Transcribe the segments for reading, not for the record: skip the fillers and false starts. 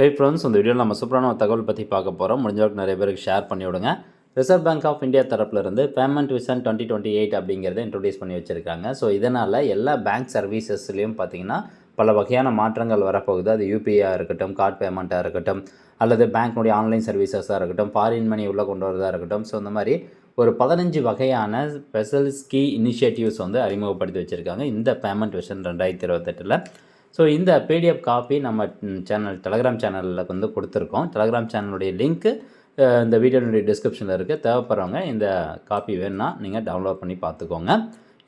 Hey friends, இந்த வீடியோவில் நம்ம சூப்பரான ஒரு தகவல் பற்றி பார்க்க போகிறோம். முடிஞ்சளவுக்கு நிறைய பேருக்கு ஷேர் பண்ணி விடுங்க. ரிசர்வ் பேங்க் ஆஃப் இந்தியா தரப்புலேருந்து பேமெண்ட் விஷன் 2028 அப்படிங்கிறத இன்ட்ரடியூஸ் பண்ணி வச்சுருக்காங்க. ஸோ இதனால் எல்லா பேங்க் சர்வீசஸ்லேயும் பார்த்திங்கன்னா பல வகையான மாற்றங்கள் வரப்போகுது. அது யூபிஐயாக இருக்கட்டும், கார்டு பேமெண்ட்டாக இருக்கட்டும், அல்லது பேங்க்னுடைய ஆன்லைன் சர்வீசஸாக இருக்கட்டும், ஃபாரின் மணி உள்ளே கொண்டு வரதாக இருக்கட்டும். ஸோ இந்த மாதிரி ஒரு 15 வகையான ஸ்பெஷல் கீ இனிஷியேட்டிவ்ஸ் வந்து அறிமுகப்படுத்தி வச்சுருக்காங்க இந்த பேமெண்ட் விஷன் 2028. ஸோ இந்த பிடிஎஃப் காப்பி நம்ம டெலகிராம் சேனலில் வந்து கொடுத்துருக்கோம். டெலகிராம் சேனலுடைய லிங்க்கு இந்த வீடியோனுடைய டிஸ்கிரிப்ஷனில் இருக்குது. தேவைப்படுறவங்க இந்த காப்பி வேணுன்னா நீங்கள் டவுன்லோட் பண்ணி பார்த்துக்கோங்க.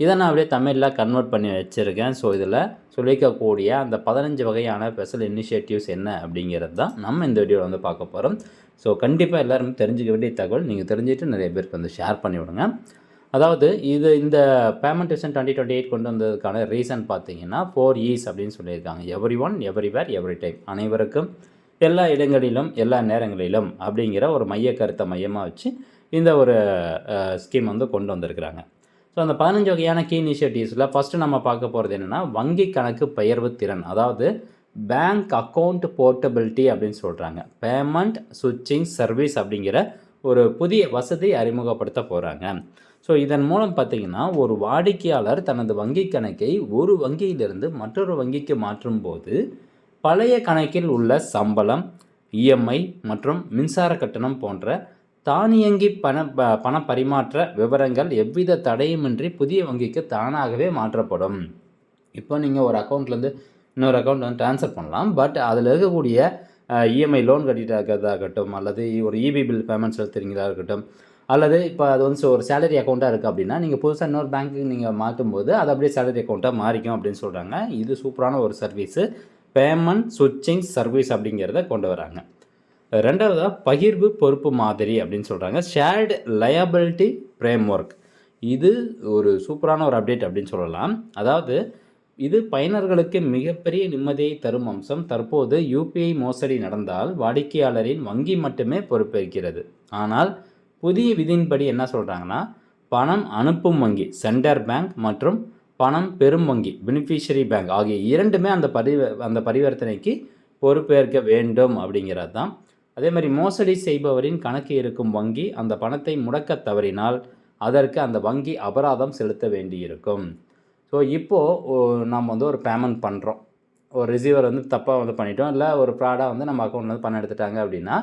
இதை நான் அப்படியே தமிழில் கன்வெர்ட் பண்ணி வச்சுருக்கேன். ஸோ இதில் சொல்லிக்கக்கூடிய அந்த 15 வகையான ஸ்பெஷல் இனிஷியேட்டிவ்ஸ் என்ன அப்படிங்கிறது தான் நம்ம இந்த வீடியோவில் வந்து பார்க்க போகிறோம். ஸோ கண்டிப்பாக எல்லோரும் தெரிஞ்சுக்க வேண்டிய தகவல். நீங்கள் தெரிஞ்சுட்டு நிறைய பேருக்கு வந்து ஷேர் பண்ணி விடுங்க. அதாவது இந்த பேமெண்ட் விஷன் 2028 கொண்டு வந்ததுக்கான ரீசன் பார்த்தீங்கன்னா 4 E's அப்படின்னு சொல்லியிருக்காங்க. Every one, everywhere, every time. அனைவருக்கும், எல்லா இடங்களிலும், எல்லா நேரங்களிலும் அப்படிங்கிற ஒரு மைய கருத்தை மையமாக வச்சு இந்த ஒரு ஸ்கீம் வந்து கொண்டு வந்திருக்கிறாங்க. ஸோ அந்த 15 வகையான கீ இனிஷியேட்டிவ்ஸில் ஃபஸ்ட்டு நம்ம பார்க்க போகிறது என்னென்னா வங்கி கணக்கு பெயர்வு திறன். அதாவது பேங்க் அக்கௌண்ட் போர்ட்டபிலிட்டி அப்படின்னு சொல்கிறாங்க. பேமெண்ட் சுவிட்சிங் சர்வீஸ் அப்படிங்கிற ஒரு புதிய வசதி அறிமுகப்படுத்த போகிறாங்க. ஸோ இதன் மூலம் பார்த்திங்கன்னா ஒரு வாடிக்கையாளர் தனது வங்கி கணக்கை ஒரு வங்கியிலிருந்து மற்றொரு வங்கிக்கு மாற்றும்போது பழைய கணக்கில் உள்ள சம்பளம், இஎம்ஐ மற்றும் மின்சார கட்டணம் போன்ற தானியங்கி பண பரிமாற்ற விவரங்கள் எவ்வித தடையுமின்றி புதிய வங்கிக்கு தானாகவே மாற்றப்படும். இப்போ நீங்கள் ஒரு அக்கௌண்ட்லேருந்து இன்னொரு அக்கௌண்ட் வந்து ட்ரான்ஸ்ஃபர் பண்ணலாம். பட் அதில் இருக்கக்கூடிய இஎம்ஐ லோன் கட்டிட்டு இருக்கிறதாகட்டும், அல்லது ஒரு இபி பில் பேமெண்ட் செலுத்துறீங்களா இருக்கட்டும், அல்லது இப்போ அது வந்து ஒரு சேலரி அக்கௌண்ட்டாக இருக்குது அப்படின்னா நீங்கள் புதுசாக இன்னொரு பேங்க்குக்கு நீங்கள் மாற்றும்போது அது அப்படியே சேலரி அக்கௌண்ட்டாக மாறிக்கும் அப்படின்னு சொல்கிறாங்க. இது சூப்பரான ஒரு சர்வீஸு, பேமெண்ட் சுவிட்சிங் சர்வீஸ் அப்படிங்கிறத கொண்டு வராங்க. ரெண்டாவதாக பகிர்வு பொறுப்பு மாதிரி அப்படின்னு சொல்கிறாங்க. Shared liability frame work. இது ஒரு சூப்பரான ஒரு அப்டேட் அப்படின்னு சொல்லலாம். அதாவது இது பயனர்களுக்கு மிகப்பெரிய நிம்மதியை தரும் அம்சம். தற்போது யூபிஐ மோசடி நடந்தால் வாடிக்கையாளரின் வங்கி மட்டுமே பொறுப்பேற்கிறது. ஆனால் புதிய விதியின்படி என்ன சொல்கிறாங்கன்னா பணம் அனுப்பும் வங்கி சென்டர் பேங்க் மற்றும் பணம் பெறும் வங்கி பெனிஃபிஷரி பேங்க் ஆகிய இரண்டுமே அந்த பரிவர்த்தனைக்கு பொறுப்பேற்க வேண்டும் அப்படிங்கிறது தான். அதே மாதிரி மோசடி செய்பவரின் கணக்கு இருக்கும் வங்கி அந்த பணத்தை முடக்க தவறினால் அதற்கு அந்த வங்கி அபராதம் செலுத்த வேண்டியிருக்கும். ஸோ இப்போது நம்ம வந்து ஒரு பேமெண்ட் பண்ணுறோம், ஒரு ரிசீவர் வந்து தப்பாக வந்து பண்ணிட்டோம், இல்லை ஒரு ஃப்ராடாக வந்து நம்ம அக்கௌண்ட் வந்து பணம் எடுத்துட்டாங்க அப்படின்னா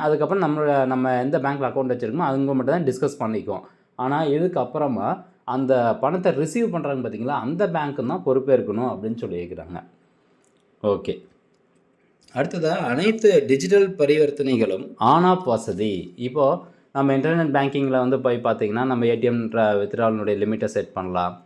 அதுக்கப்புறம் நம்ம எந்த பேங்க்கில் அக்கௌண்ட் வச்சுருக்கோமோ அவங்க மட்டும் தான் டிஸ்கஸ் பண்ணிக்குவோம். ஆனால் இதுக்கப்புறமா அந்த பணத்தை ரிசீவ் பண்ணுறாங்க பார்த்திங்களா, அந்த பேங்க்கு தான் பொறுப்பேற்கணும் அப்படின்னு சொல்லியிருக்கிறாங்க. ஓகே, அடுத்ததாக அனைத்து டிஜிட்டல் பரிவர்த்தனைகளும் ஆன் ஆஃப் வசதி. இப்போது நம்ம இன்டர்நெட் பேங்கிங்கில் வந்து போய் பார்த்திங்கன்னா நம்ம ஏடிஎம் வித்ட்ராவலினுடைய லிமிட்டை செட் பண்ணலாம்,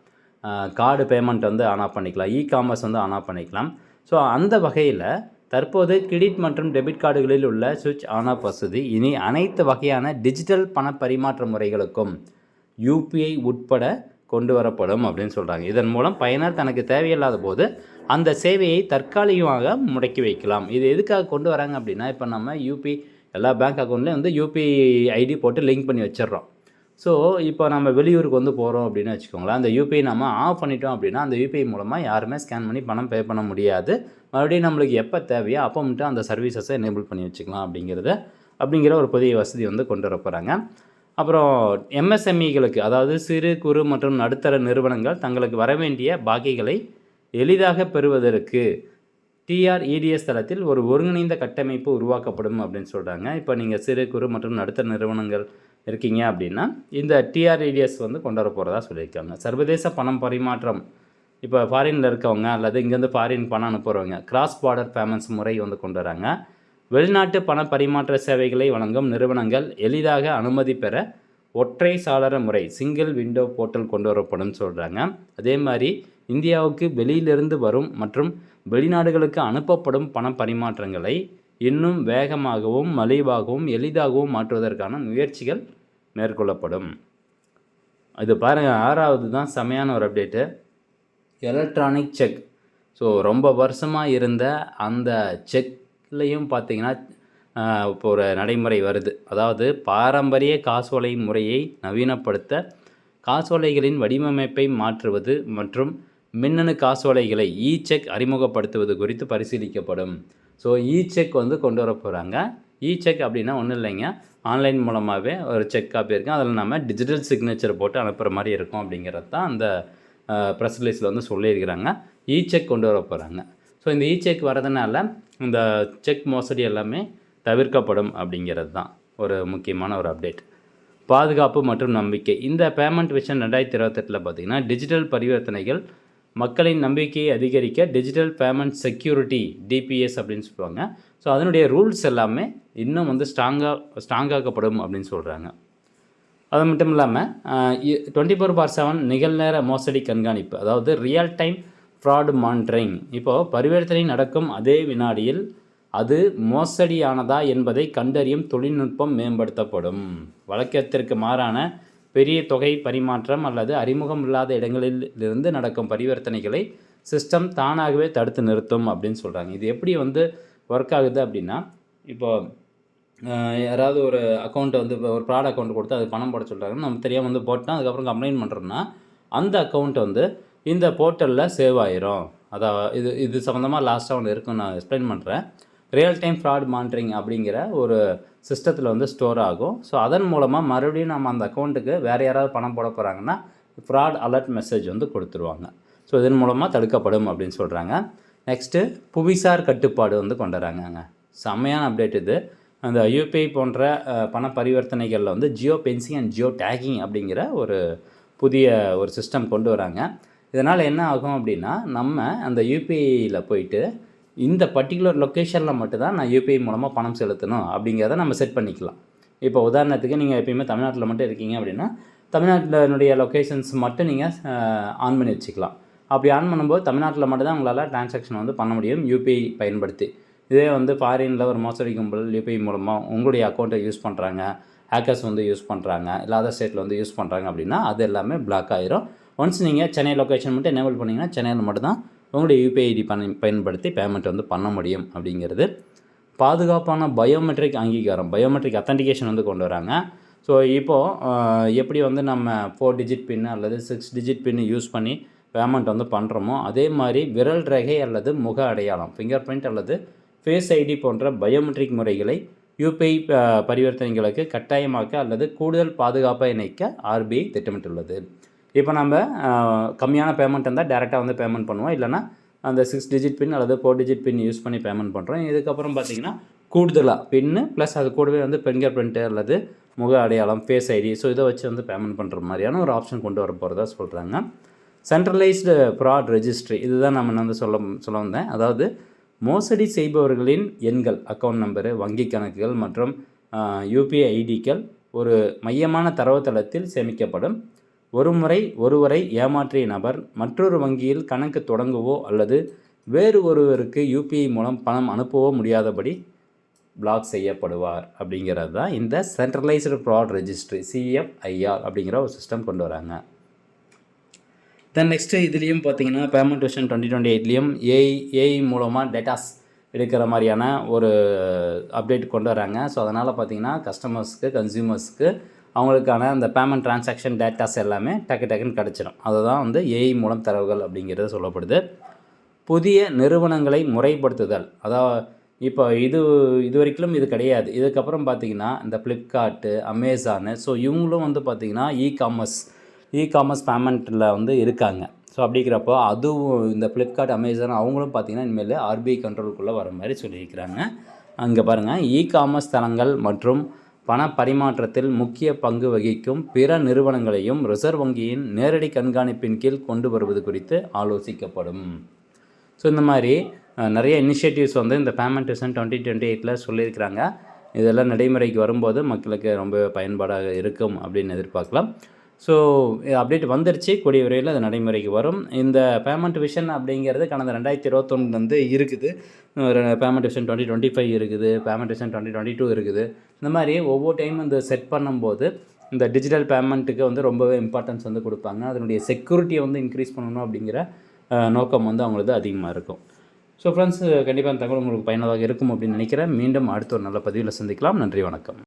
கார்டு பேமெண்ட் வந்து ஆன் ஆஃப் பண்ணிக்கலாம், இ-காமர்ஸ் வந்து ஆன் ஆஃப் பண்ணிக்கலாம். ஸோ அந்த வகையில் தற்போது கிரெடிட் மற்றும் டெபிட் கார்டுகளில் உள்ள சுவிட்ச் ஆன் ஆஃப் வசதி இனி அனைத்து வகையான டிஜிட்டல் பண பரிமாற்ற முறைகளுக்கும் யூபிஐ உட்பட கொண்டு வரப்படும் அப்படின்னு சொல்கிறாங்க. இதன் மூலம் பயனர் தனக்கு தேவையில்லாத போது அந்த சேவையை தற்காலிகமாக முடக்கி வைக்கலாம். இது எதுக்காக கொண்டு வராங்க அப்படின்னா, இப்போ நம்ம எல்லா பேங்க் அக்கௌண்ட்லேயும் வந்து யூபிஐ ஐடி போட்டு லிங்க் பண்ணி வச்சிடுறோம். ஸோ இப்போ நம்ம வெளியூருக்கு வந்து போகிறோம் அப்படின்னு வச்சுக்கோங்களேன், அந்த யூபிஐ நம்ம ஆஃப் பண்ணிட்டோம் அப்படின்னா அந்த யூபிஐ மூலமாக யாருமே ஸ்கேன் பண்ணி பணம் பே பண்ண முடியாது. மறுபடியும் நம்மளுக்கு எப்போ தேவையோ அப்போ மட்டும் அந்த சர்வீசஸை எனேபிள் பண்ணி வச்சுக்கலாம் அப்படிங்கிற ஒரு புதிய வசதி வந்து கொண்டு வர போகிறாங்க. அப்புறம் எம்எஸ்எம்இகளுக்கு, அதாவது சிறு குறு மற்றும் நடுத்தர நிறுவனங்கள் தங்களுக்கு வரவேண்டிய பாக்கிகளை எளிதாக பெறுவதற்கு டிஆர்இடிஎஸ் தளத்தில் ஒரு ஒருங்கிணைந்த கட்டமைப்பு உருவாக்கப்படும் அப்படின்னு சொல்கிறாங்க. இப்போ நீங்கள் சிறு குறு மற்றும் நடுத்தர நிறுவனங்கள் இருக்கீங்க அப்படின்னா இந்த டிஆர்இடிஎஸ் வந்து கொண்டு வர போகிறதா சொல்லியிருக்காங்க. சர்வதேச பணம் பரிமாற்றம், இப்போ ஃபாரினில் இருக்கவங்க அல்லது இங்கேருந்து ஃபாரின் பணம் அனுப்புகிறவங்க கிராஸ் பார்டர் பேமெண்ட்ஸ் முறை வந்து கொண்டு வராங்க. வெளிநாட்டு பண பரிமாற்ற சேவைகளை வழங்கும் நிறுவனங்கள் எளிதாக அனுமதி பெற ஒற்றை சாளர முறை சிங்கிள் விண்டோ போர்ட்டல் கொண்டு வரப்படும் சொல்கிறாங்க. அதே மாதிரி இந்தியாவுக்கு வெளியிலிருந்து வரும் மற்றும் வெளிநாடுகளுக்கு அனுப்பப்படும் பண பரிமாற்றங்களை இன்னும் வேகமாகவும் மலிவாகவும் எளிதாகவும் மாற்றுவதற்கான முயற்சிகள் மேற்கொள்ளப்படும். இது பாருங்கள், 6வது தான் செமையான ஒரு அப்டேட்டு, எலக்ட்ரானிக் செக். ஸோ ரொம்ப வருஷமாக இருந்த அந்த செக்லேயும் பார்த்திங்கன்னா இப்போ ஒரு நடைமுறை வருது. அதாவது பாரம்பரிய காசோலை முறையை நவீனப்படுத்த காசோலைகளின் வடிவமைப்பை மாற்றுவது மற்றும் மின்னணு காசோலைகளை செக் அறிமுகப்படுத்துவது குறித்து பரிசீலிக்கப்படும். ஸோ செக் வந்து கொண்டு வர போகிறாங்க. செக் அப்படின்னா ஒன்றும் இல்லைங்க, ஆன்லைன் மூலமாகவே ஒரு செக் காப்பி இருக்குது, அதில் நம்ம டிஜிட்டல் சிக்னேச்சர் போட்டு அனுப்புகிற மாதிரி இருக்கும் அப்படிங்கிறது தான் அந்த ப்ரெஸ் ரிலீஸில் வந்து சொல்லியிருக்கிறாங்க. செக் கொண்டு வர போகிறாங்க. ஸோ இந்த செக் வரதுனால இந்த செக் மோசடி எல்லாமே தவிர்க்கப்படும் அப்படிங்கிறது தான் ஒரு முக்கியமான ஒரு அப்டேட். பாதுகாப்பு மற்றும் நம்பிக்கை. இந்த பேமெண்ட் விஷன் 2028 பார்த்திங்கன்னா டிஜிட்டல் பரிவர்த்தனைகள் மக்களின் நம்பிக்கையை அதிகரிக்க டிஜிட்டல் பேமெண்ட் செக்யூரிட்டி டிபிஎஸ் அப்படின்னு சொல்லுவாங்க. ஸோ அதனுடைய ரூல்ஸ் எல்லாமே இன்னும் வந்து ஸ்ட்ராங்காக்கப்படும் அப்படின்னு சொல்கிறாங்க. அது மட்டும் இல்லாமல் 24/7 நிகழ்நேர மோசடி கண்காணிப்பு, அதாவது ரியல் டைம் ஃப்ராட் மானிட்டரிங். இப்போது பரிவர்த்தனை நடக்கும் அதே வினாடியில் அது மோசடியானதா என்பதை கண்டறியும் தொழில்நுட்பம் மேம்படுத்தப்படும். வழக்கத்திற்கு மாறான பெரிய தொகை பரிமாற்றம் அல்லது அறிமுகம் இல்லாத இடங்களிலிருந்து நடக்கும் பரிவர்த்தனைகளை சிஸ்டம் தானாகவே தடுத்து நிறுத்தும் அப்படின்னு சொல்கிறாங்க. இது எப்படி வந்து ஒர்க் ஆகுது அப்படின்னா, இப்போது யாராவது ஒரு அக்கௌண்ட்டை வந்து இப்போ ஒரு ப்ராட் அக்கௌண்ட் கொடுத்து அது பணம் போட சொல்கிறாங்கன்னு நம்ம தெரியாமல் வந்து போட்டால் அதுக்கப்புறம் கம்ப்ளைண்ட் பண்ணுறோம்னா அந்த அக்கௌண்ட் வந்து இந்த போர்ட்டலில் சேவ் ஆயிரும். அதாவது இது சம்மந்தமாக லாஸ்ட்டாக ஒன்று இருக்குன்னு நான் எக்ஸ்பிளைன் பண்ணுறேன். ரியல் டைம் ஃப்ராட் மானிட்டரிங் அப்படிங்கிற ஒரு சிஸ்டத்தில் வந்து ஸ்டோர் ஆகும். ஸோ அதன் மூலமாக மறுபடியும் நம்ம அந்த அக்கௌண்ட்டுக்கு வேறு யாராவது பணம் போட போகிறாங்கன்னா ஃப்ராட் அலர்ட் மெசேஜ் வந்து கொடுத்துருவாங்க. ஸோ இதன் மூலமாக தடுக்கப்படும் அப்படின்னு சொல்கிறாங்க. நெக்ஸ்ட்டு புவிசார் கட்டுப்பாடு வந்து கொண்டு வராங்கங்க. செம்மையான அப்டேட் இது. அந்த யூபிஐ போன்ற பண பரிவர்த்தனைகளில் வந்து Jio fencing and Jio taking அப்படிங்கிற ஒரு புதிய ஒரு சிஸ்டம் கொண்டு வராங்க. இதனால் என்ன ஆகும் அப்படின்னா, நம்ம அந்த யூபிஐயில் போயிட்டு இந்த பர்டிகுலர் லொக்கேஷனில் மட்டும்தான் நான் யூபிஐ மூலமாக பணம் செலுத்தணும் அப்படிங்கிறத நம்ம செட் பண்ணிக்கலாம். இப்போ உதாரணத்துக்கு நீங்கள் எப்பயுமே தமிழ்நாட்டில் மட்டும் இருக்கீங்க அப்படின்னா தமிழ்நாட்டினுடைய லொக்கேஷன்ஸ் மட்டும் நீங்கள் ஆன் பண்ணி வச்சுக்கலாம். அப்படி ஆன் பண்ணும்போது தமிழ்நாட்டில் மட்டும்தான் உங்களால் ட்ரான்சாக்ஷன் வந்து பண்ண முடியும் யூபிஐ பயன்படுத்தி. இதே வந்து ஃபாரினில் ஒரு மோசடி கும்பல் யூபிஐ மூலமாக உங்களுடைய அக்கௌண்ட்டை யூஸ் பண்ணுறாங்க, ஹேக்கர்ஸ் வந்து யூஸ் பண்ணுறாங்க, இல்லை அதர் ஸ்டேட்டில் வந்து யூஸ் பண்ணுறாங்க அப்படின்னா அது எல்லாமே பிளாக் ஆகிரும். ஒன்ஸ் நீங்கள் சென்னை லொக்கேஷன் மட்டும் எனேபிள் பண்ணிங்கன்னா சென்னையில் மட்டும்தான் உங்களுடைய யூபிஐ ஐடி பயன்படுத்தி பேமெண்ட் வந்து பண்ண முடியும் அப்படிங்கிறது. பாதுகாப்பான பயோமெட்ரிக் அங்கீகாரம், பயோமெட்ரிக் அத்தன்டிகேஷன் வந்து கொண்டு வராங்க. ஸோ இப்போது எப்படி வந்து நம்ம 4 டிஜிட் பின் அல்லது 6 டிஜிட் பின் யூஸ் பண்ணி பேமெண்ட் வந்து பண்ணுறோமோ அதே மாதிரி விரல் ரேகை அல்லது முக அடையாளம் ஃபிங்கர் பிரிண்ட் அல்லது ஃபேஸ் ஐடி போன்ற பயோமெட்ரிக் முறைகளை யூபிஐ பரிவர்த்தனைகளுக்கு கட்டாயமாக்க அல்லது கூடுதல் பாதுகாப்பை இணைக்க ஆர்பிஐ திட்டமிட்டுள்ளது. இப்போ நம்ம கம்மியான பேமெண்ட் இருந்தால் டேரெக்டாக வந்து பேமெண்ட் பண்ணுவோம், இல்லைனா அந்த 6 டிஜிட் பின் அல்லது 4 டிஜிட் பின் யூஸ் பண்ணி பேமெண்ட் பண்ணுறோம். இதுக்கப்புறம் பார்த்திங்கன்னா கூடுதலாக பின்னு ப்ளஸ் அது கூடவே வந்து ஃபிங்கர் பிரிண்ட்டு அல்லது முக அடையாளம் ஃபேஸ் ஐடி, ஸோ இதை வச்சு வந்து பேமெண்ட் பண்ணுற மாதிரியான ஒரு ஆப்ஷன் கொண்டு வர போகிறதா சொல்கிறாங்க. சென்ட்ரலைஸ்டு ஃப்ராட் ரெஜிஸ்ட்ரி, இதுதான் நம்ம வந்து சொல்ல வந்தேன். அதாவது மோசடி செய்பவர்களின் எண்கள், அக்கௌண்ட் நம்பரு, வங்கி கணக்குகள் மற்றும் யூபிஐ ஐடிக்கள் ஒரு மையமான தரவுத்தளத்தில் சேமிக்கப்படும். ஒருவரை ஏமாற்றிய நபர் மற்றொரு வங்கியில் கணக்கு தொடங்கவோ அல்லது வேறு ஒருவருக்கு யூபிஐ மூலம் பணம் அனுப்பவோ முடியாதபடி பிளாக் செய்யப்படுவார் அப்படிங்கிறது தான் இந்த சென்ட்ரலைஸ்டு ஃப்ராட் ரெஜிஸ்ட்ரி CFIR அப்படிங்கிற ஒரு சிஸ்டம் கொண்டு வராங்க. தென் நெக்ஸ்ட்டு இதுலேயும் பார்த்தீங்கன்னா பேமெண்ட் விஷன் 2028லேயும் ஏஐ மூலமாக டேட்டாஸ் எடுக்கிற மாதிரியான ஒரு அப்டேட் கொண்டு வராங்க. ஸோ அதனால் பார்த்தீங்கன்னா கஸ்டமர்ஸ்க்கு கன்சியூமர்ஸ்க்கு அவங்களுக்கான அந்த பேமெண்ட் ட்ரான்சாக்ஷன் டேட்டாஸ் எல்லாமே டக்குன்னு கிடச்சிடும். அதுதான் வந்து ஏஐ மூலம் தரவுகள் அப்படிங்கிறது சொல்லப்படுது. புதிய நிறுவனங்களை முறைப்படுத்துதல், அதாவது இப்போ இது வரைக்கும் இது கிடையாது. இதுக்கப்புறம் பார்த்திங்கன்னா இந்த ஃப்ளிப்கார்ட்டு, அமேசானு, ஸோ இவங்களும் வந்து பார்த்திங்கன்னா இ-காமர்ஸ் பேமெண்ட்டில் வந்து இருக்காங்க. ஸோ அப்படிங்கிறப்போ அதுவும் இந்த ஃப்ளிப்கார்ட், அமேசான் அவங்களும் பார்த்திங்கன்னா இனிமேல் ஆர்பிஐ கண்ட்ரோலுக்குள்ளே வர மாதிரி சொல்லியிருக்கிறாங்க. அங்கே பாருங்கள், இ-காமர்ஸ் தளங்கள் மற்றும் பண பரிமாற்றத்தில் முக்கிய பங்கு வகிக்கும் பிற நிறுவனங்களையும் ரிசர்வ் வங்கியின் நேரடி கண்காணிப்பின் கீழ் கொண்டு வருவது குறித்து ஆலோசிக்கப்படும். ஸோ இந்த மாதிரி நிறைய இனிஷியேட்டிவ்ஸ் வந்து இந்த பேமெண்ட் விஷன் 2028 சொல்லியிருக்கிறாங்க. இதெல்லாம் நடைமுறைக்கு வரும்போது மக்களுக்கு ரொம்ப பயன்பாடாக இருக்கும் அப்படின்னு எதிர்பார்க்கலாம். ஸோ அப்டேட் வந்துருச்சு, கூடிய விரைவில் அது நடைமுறைக்கு வரும். இந்த பேமெண்ட் விஷன் அப்படிங்கிறது கடந்த 2021 வந்து இருக்குது. பேமெண்ட் விஷன் 2025 இருக்குது, பேமெண்ட் விஷன் 2022 இருக்குது. இந்த மாதிரி ஒவ்வொரு டைம் இந்த செட் பண்ணும்போது இந்த டிஜிட்டல் பேமெண்ட்டுக்கு வந்து ரொம்பவே இம்பார்ட்டன்ஸ் வந்து கொடுப்பாங்க. அதனுடைய செக்யூரிட்டியை வந்து இன்க்ரீஸ் பண்ணணும் அப்படிங்கிற நோக்கம் வந்து அவங்களுக்கு அதிகமாக இருக்கும். ஸோ ஃப்ரெண்ட்ஸ், கண்டிப்பாக அந்த தகவல் உங்களுக்கு பயனுள்ளதாக இருக்கும் அப்படின்னு நினைக்கிறேன். மீண்டும் அடுத்த ஒரு நல்ல பதிவில் சந்திக்கலாம். நன்றி, வணக்கம்.